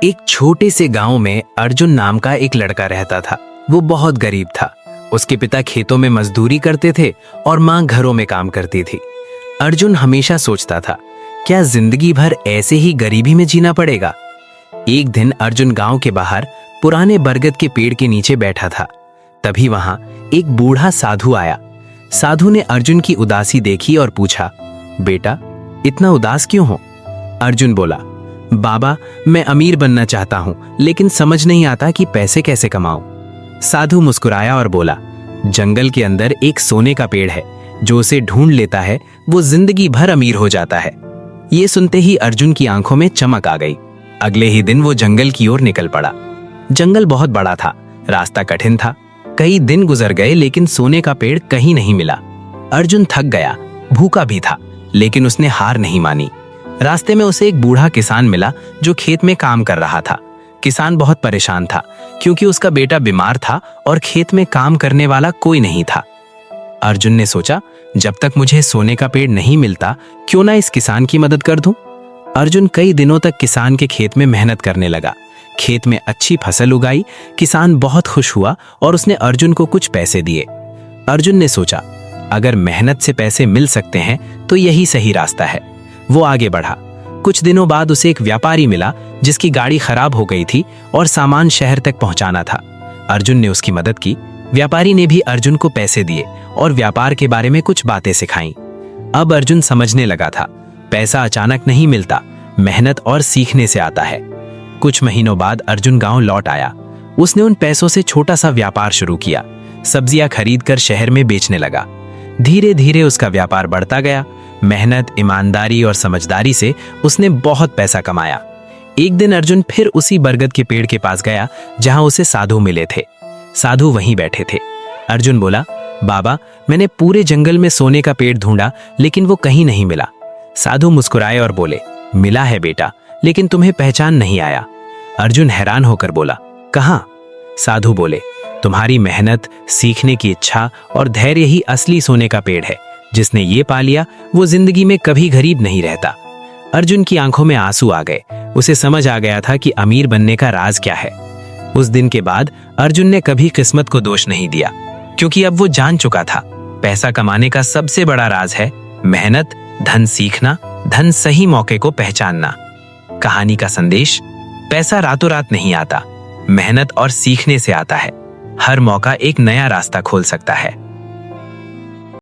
एक छोटे से गांव में अर्जुन नाम का एक लड़का रहता था। वो बहुत गरीब था। उसके पिता खेतों में मजदूरी करते थे और माँ घरों में काम करती थी। अर्जुन हमेशा सोचता था, क्या जिंदगी भर ऐसे ही गरीबी में जीना पड़ेगा। एक दिन अर्जुन गांव के बाहर पुराने बरगद के पेड़ के नीचे बैठा था। तभी वहां एक बूढ़ा साधु आया। साधु ने अर्जुन की उदासी देखी और पूछा, बेटा इतना उदास क्यों हो? अर्जुन बोला, बाबा मैं अमीर बनना चाहता हूं, लेकिन समझ नहीं आता कि पैसे कैसे कमाऊं। साधु मुस्कुराया और बोला, जंगल के अंदर एक सोने का पेड़ है, जो उसे ढूंढ लेता है वो जिंदगी भर अमीर हो जाता है। ये सुनते ही अर्जुन की आंखों में चमक आ गई। अगले ही दिन वो जंगल की ओर निकल पड़ा। जंगल बहुत बड़ा था, रास्ता कठिन था। कई दिन गुजर गए लेकिन सोने का पेड़ कहीं नहीं मिला। अर्जुन थक गया, भूखा भी था, लेकिन उसने हार नहीं मानी। रास्ते में उसे एक बूढ़ा किसान मिला जो खेत में काम कर रहा था। किसान बहुत परेशान था क्योंकि उसका बेटा बीमार था और खेत में काम करने वाला कोई नहीं था। अर्जुन ने सोचा, जब तक मुझे सोने का पेड़ नहीं मिलता, क्यों ना इस किसान की मदद कर दूं। अर्जुन कई दिनों तक किसान के खेत में मेहनत करने लगा। खेत में अच्छी फसल उगाई। किसान बहुत खुश हुआ और उसने अर्जुन को कुछ पैसे दिए। अर्जुन ने सोचा, अगर मेहनत से पैसे मिल सकते हैं तो यही सही रास्ता है। वो आगे बढ़ा। कुछ दिनों बाद उसे एक व्यापारी मिला जिसकी गाड़ी खराब हो गई थी और सामान शहर तक पहुंचाना था। अर्जुन ने उसकी मदद की। व्यापारी ने भी अर्जुन को पैसे दिए और व्यापार के बारे में कुछ बातें सिखाईं। अब अर्जुन समझने लगा था, पैसा अचानक नहीं मिलता, मेहनत और सीखने से आता है। कुछ महीनों बाद अर्जुन गांव लौट आया। उसने उन पैसों से छोटा सा व्यापार शुरू किया। सब्जियां खरीदकर शहर में बेचने लगा। धीरे धीरे उसका व्यापार बढ़ता गया। मेहनत, ईमानदारी और समझदारी से उसने बहुत पैसा कमाया। एक दिन अर्जुन फिर उसी बरगद के पेड़ के पास गया जहां उसे साधु मिले थे। साधु वहीं बैठे थे। अर्जुन बोला, बाबा मैंने पूरे जंगल में सोने का पेड़ ढूंढा, लेकिन वो कहीं नहीं मिला। साधु मुस्कुराए और बोले, मिला है बेटा, लेकिन तुम्हें पहचान नहीं आया। अर्जुन हैरान होकर बोला, कहाँ? साधु बोले, तुम्हारी मेहनत, सीखने की इच्छा और धैर्य ही असली सोने का पेड़ है। जिसने ये पा लिया वो जिंदगी में कभी गरीब नहीं रहता। अर्जुन की आंखों में आंसू आ गए। उसे समझ आ गया था कि अमीर बनने का राज क्या है। उस दिन के बाद अर्जुन ने कभी किस्मत को दोष नहीं दिया, क्योंकि अब वो जान चुका था, पैसा कमाने का सबसे बड़ा राज है मेहनत, धन सीखना, धन सही मौके को पहचानना। कहानी का संदेश, पैसा रातों रात नहीं आता, मेहनत और सीखने से आता है। हर मौका एक नया रास्ता खोल सकता है।